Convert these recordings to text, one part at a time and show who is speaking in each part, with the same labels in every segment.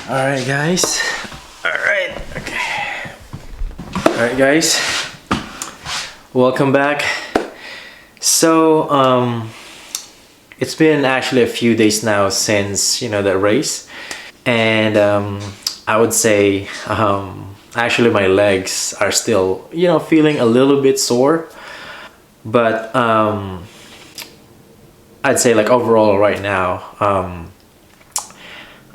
Speaker 1: Alright guys. Alright guys. Welcome back. So it's been actually a few days now since the race, and I would say actually my legs are still feeling a little bit sore, but I'd say like overall right now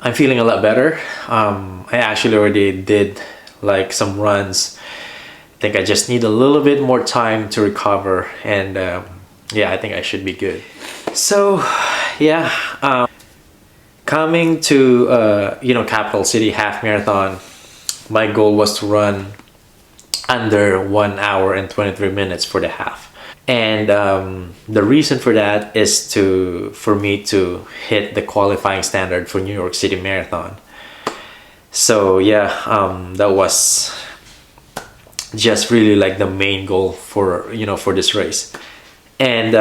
Speaker 1: I'm feeling a lot better. I actually already did like some runs. I think I just need a little bit more time to recover, and yeah, I think I should be good. So yeah, coming to Capital City Half Marathon, my goal was to run under 1 hour and 23 minutes for the half. And the reason for that is for me to hit the qualifying standard for New York City Marathon. So yeah, that was just really like the main goal for for this race. And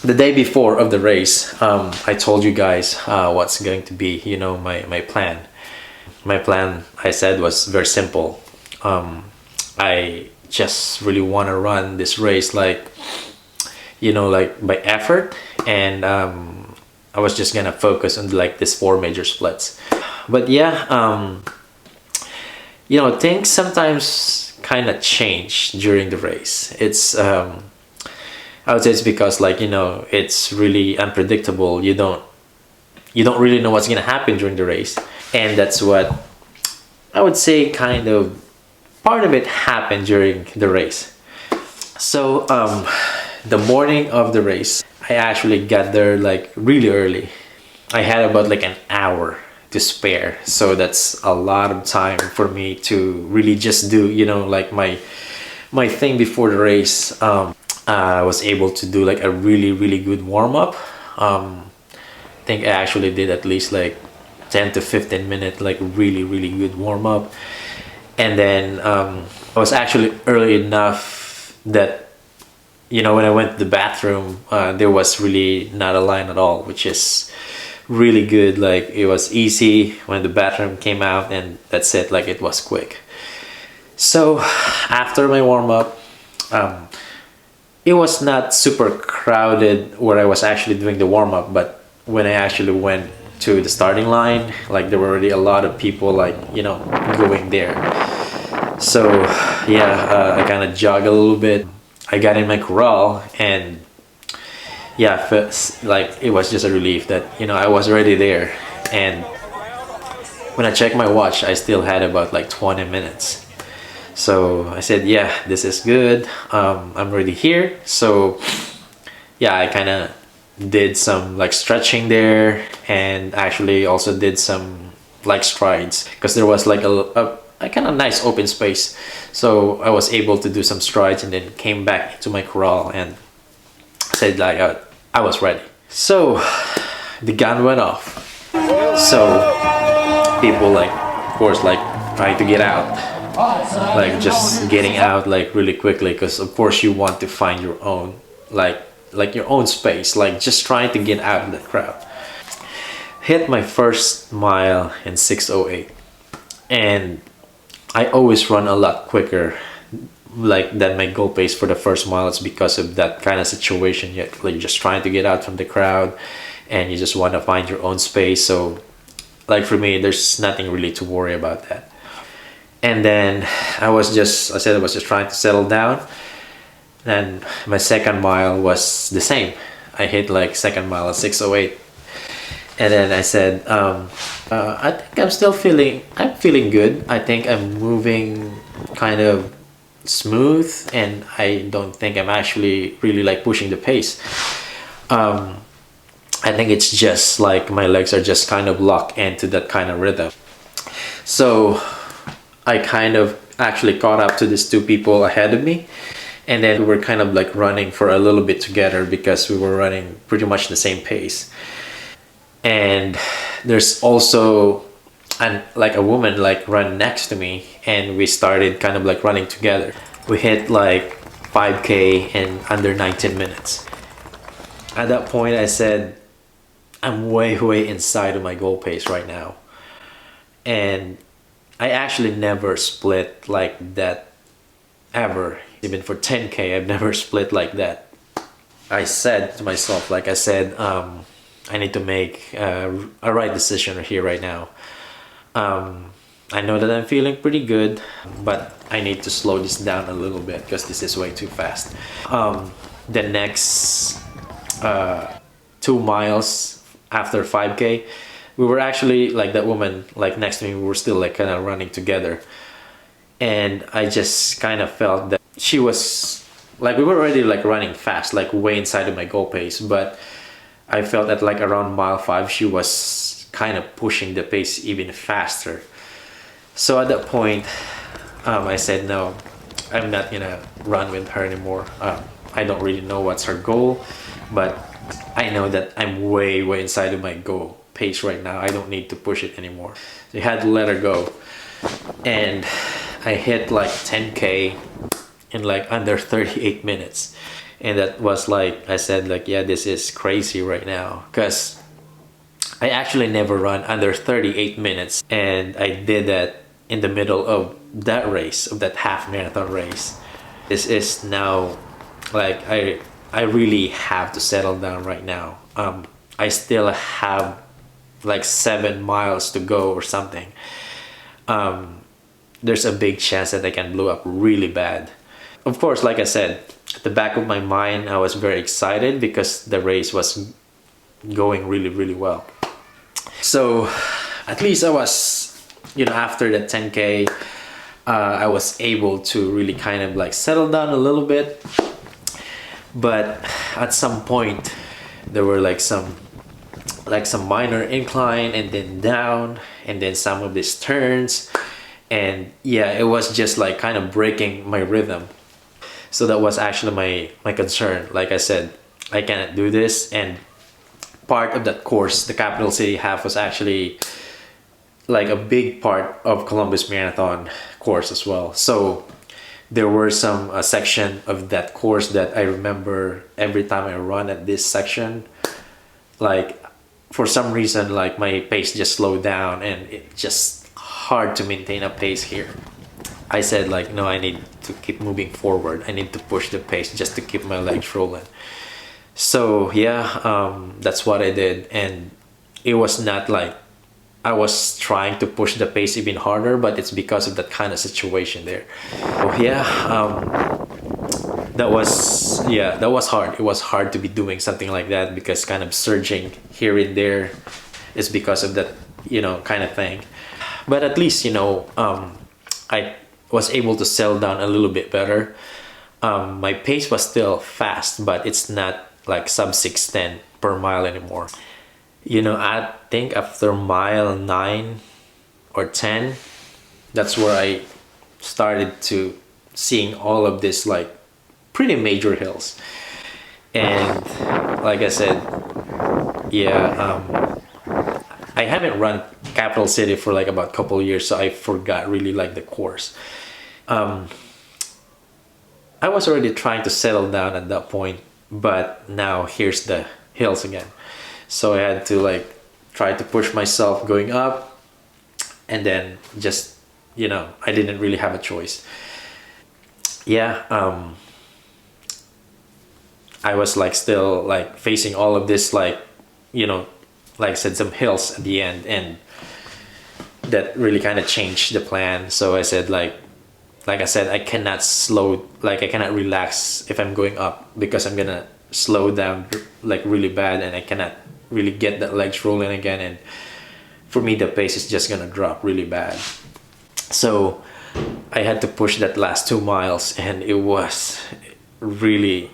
Speaker 1: the day before of the race, I told you guys what's going to be my plan. My plan, I said, was very simple. I just really want to run this race like by effort, and I was just gonna focus on like this 4 major splits. But yeah, things sometimes kind of change during the race. It's I would say it's because it's really unpredictable. You don't really know what's gonna happen during the race, and that's what I would say kind of part of it happened during the race. So the morning of the race, I actually got there like really early. I had about like an hour to spare, so that's a lot of time for me to really just do like my thing before the race. I was able to do like a really good warm-up. I think I actually did at least like 10 to 15 minute like really good warm-up. And then I was actually early enough that when I went to the bathroom, there was really not a line at all, which is really good. Like it was easy when the bathroom came out, and that's it. Like it was quick. So after my warm-up, it was not super crowded where I was actually doing the warm-up, but when I actually went to the starting line, like there were already a lot of people like going there. So yeah, I kind of jogged a little bit. I got in my corral, and yeah, like it was just a relief that I was already there. And when I checked my watch, I still had about like 20 minutes. So I said, yeah, this is good. I'm already here. So yeah, I kind of did some like stretching there, and actually also did some like strides, because there was like a kind of nice open space. So I was able to do some strides, and then came back into my corral and said like I was ready. So the gun went off. So people like, of course, like trying to get out, like just getting out like really quickly, because of course you want to find your own like your own space, like just trying to get out of the crowd. Hit my first mile in 6:08, and I always run a lot quicker like than my goal pace for the first mile. It's because of that kind of situation. You're like just trying to get out from the crowd, and you just want to find your own space. So like for me, there's nothing really to worry about that. And then I was just trying to settle down. And my second mile was the same. I hit like second mile at 6:08, And then I said, I think I'm feeling good. I think I'm moving kind of smooth, and I don't think I'm actually really like pushing the pace. Um, I think it's just like my legs are just kind of locked into that kind of rhythm. So I kind of actually caught up to these two people ahead of me. And then we were kind of like running for a little bit together because we were running pretty much the same pace. And there's also like a woman like run next to me, and we started kind of like running together. We hit like 5K in under 19 minutes. At that point I said, I'm way inside of my goal pace right now. And I actually never split like that ever. Even for 10K I've never split like that. I said to myself, like I said, I need to make a right decision here right now. I know that I'm feeling pretty good, but I need to slow this down a little bit because this is way too fast. The next 2 miles after 5K, we were actually like that woman like next to me, we were still like kind of running together. And I just kind of felt that she was like, we were already like running fast, like way inside of my goal pace, but I felt that like around mile 5 she was kind of pushing the pace even faster. So at that point, I said no, I'm not gonna run with her anymore. I don't really know what's her goal, but I know that I'm way inside of my goal pace right now. I don't need to push it anymore. So I had to let her go. And I hit like 10K in like under 38 minutes. And that was like, I said like, yeah, this is crazy right now, because I actually never run under 38 minutes. And I did that in the middle of that race, of that half marathon race. This is now like, I really have to settle down right now. I still have like 7 miles to go or something. There's a big chance that I can blow up really bad. Of course, like I said, at the back of my mind, I was very excited because the race was going really well. So at least I was, after the 10K, I was able to really kind of like settle down a little bit. But at some point, there were like some minor incline and then down, and then some of these turns. And yeah, it was just like kind of breaking my rhythm. So that was actually my concern. Like I said, I cannot do this. And part of that course, the Capital City Half, was actually like a big part of Columbus Marathon course as well. So there were some section of that course that I remember every time I run at this section, like for some reason, like my pace just slowed down, and it just hard to maintain a pace here. I said like, no, I need to keep moving forward. I need to push the pace just to keep my legs rolling. So yeah, that's what I did. And it was not like I was trying to push the pace even harder, but it's because of that kind of situation there. So yeah, that was hard. It was hard to be doing something like that, because kind of surging here and there is because of that, kind of thing. But at least, I was able to settle down a little bit better. My pace was still fast, but it's not like sub 6:10 per mile anymore. I think after mile 9 or 10, that's where I started to seeing all of this like pretty major hills. And like I said, yeah, I haven't run Capital City for like about a couple of years, so I forgot really like the course. I was already trying to settle down at that point, but now here's the hills again. So I had to like try to push myself going up, and then just, I didn't really have a choice. Yeah, I was like still like facing all of this, like, like I said, some hills at the end, and that really kind of changed the plan. So I said like I said, I cannot relax if I'm going up, because I'm gonna slow down like really bad, and I cannot really get that legs rolling again, and for me the pace is just gonna drop really bad. So I had to push that last 2 miles, and it was really,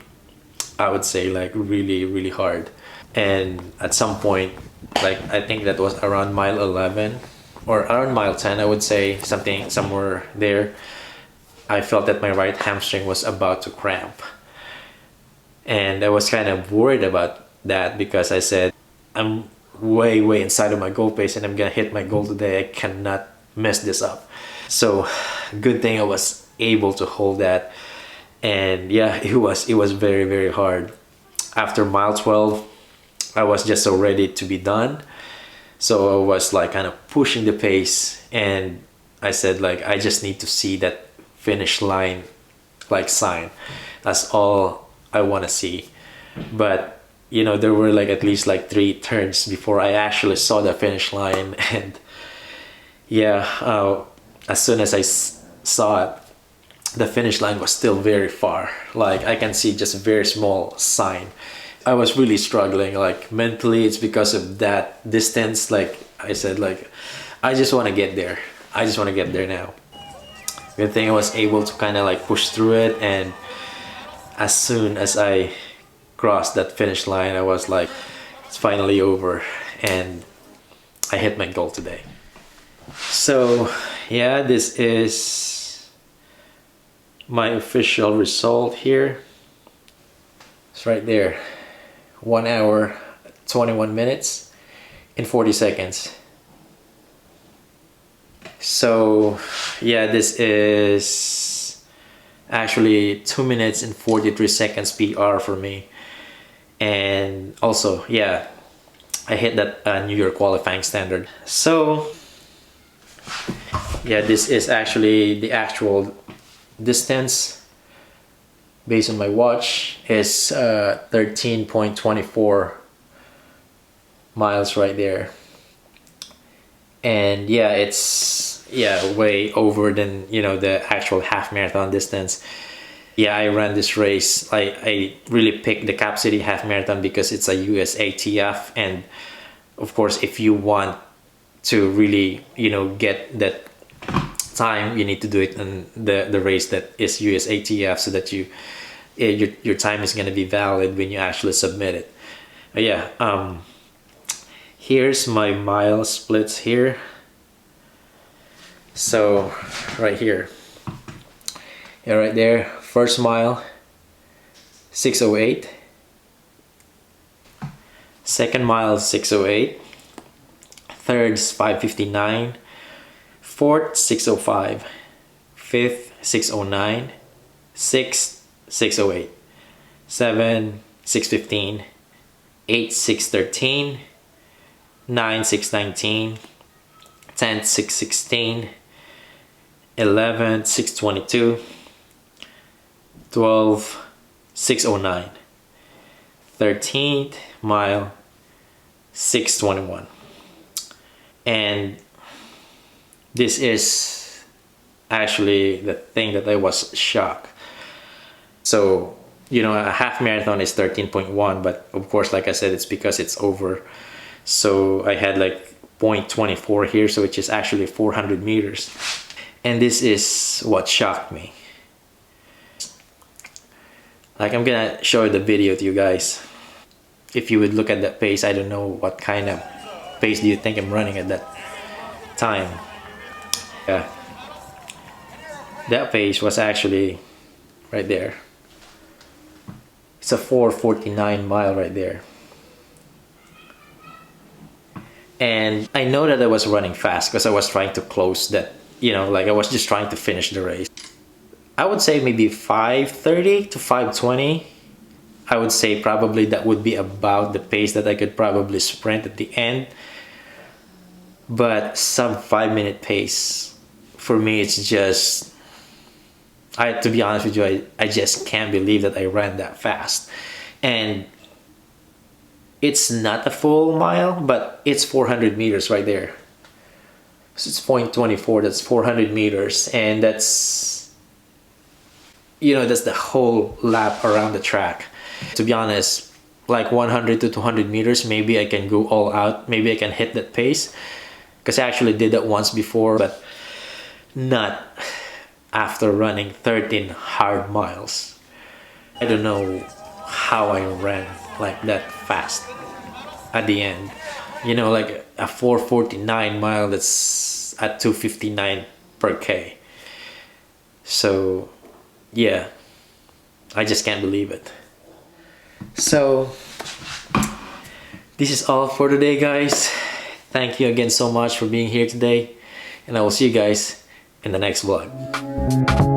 Speaker 1: I would say, like really hard. And at some point, like I think that was around mile 11 or around mile 10, I would say, something somewhere there, I felt that my right hamstring was about to cramp. And I was kind of worried about that because I said, I'm way inside of my goal pace and I'm gonna hit my goal today. I cannot mess this up. So good thing I was able to hold that. And yeah, it was very hard. After mile 12, I was just so ready to be done. So I was like kind of pushing the pace, and I said, like, I just need to see that finish line like sign. That's all I want to see. But you know, there were like at least like 3 turns before I actually saw the finish line. And yeah, as soon as I saw it, the finish line was still very far. Like I can see just a very small sign. I was really struggling, like mentally. It's because of that distance. Like I said, like I just want to get there. I just want to get there now. Good thing I was able to kind of like push through it, and as soon as I crossed that finish line, I was like, it's finally over, and I hit my goal today. So yeah, this is my official result here. It's right there. 1 hour 21 minutes and 40 seconds. So yeah, this is actually 2 minutes and 43 seconds PR for me. And also, yeah, I hit that New York qualifying standard. So yeah, this is actually the actual distance based on my watch. Is 13.24 miles right there. And yeah, it's way over than, you know, the actual half marathon distance. Yeah, I ran this race. I really picked the Cap City half marathon because it's a US ATF, and of course if you want to really, you know, get that time, you need to do it in the race that is US ATF, so that your time is going to be valid when you actually submit it. But yeah, here's my mile splits here. So right here, yeah, right there, first mile 6:08, second mile 6:08, third 5:59, fourth 6:05, fifth 6:09, sixth 6:08, 7 6:15, 8 6:13, 9 6:19, 10 6:16, 11 6:22, 12 6:09, 13th mile 6:21. And this is actually the thing that I was shocked. So, you know, a half marathon is 13.1, but of course, like I said, it's because it's over. So I had like 0.24 here, so which is actually 400 meters. And this is what shocked me. Like, I'm gonna show the video to you guys. If you would look at that pace, I don't know what kind of pace do you think I'm running at that time. Yeah, that pace was actually right there. It's a 4:49 mile right there. And I know that I was running fast because I was trying to close that, you know, like I was just trying to finish the race. I would say maybe 5:30 to 5:20. I would say probably that would be about the pace that I could probably sprint at the end. But sub 5-minute pace, for me, it's just, to be honest with you, I just can't believe that I ran that fast. And it's not a full mile, but it's 400 meters right there. So it's 0.24, that's 400 meters. And that's, you know, that's the whole lap around the track. To be honest, like 100 to 200 meters, maybe I can go all out. Maybe I can hit that pace. Because I actually did that once before, but not after running 13 hard miles. I don't know how I ran like that fast at the end. You know, like a 449 mile that's at 259 per K. So, yeah, I just can't believe it. So, this is all for today, guys. Thank you again so much for being here today, and I will see you guys in the next vlog.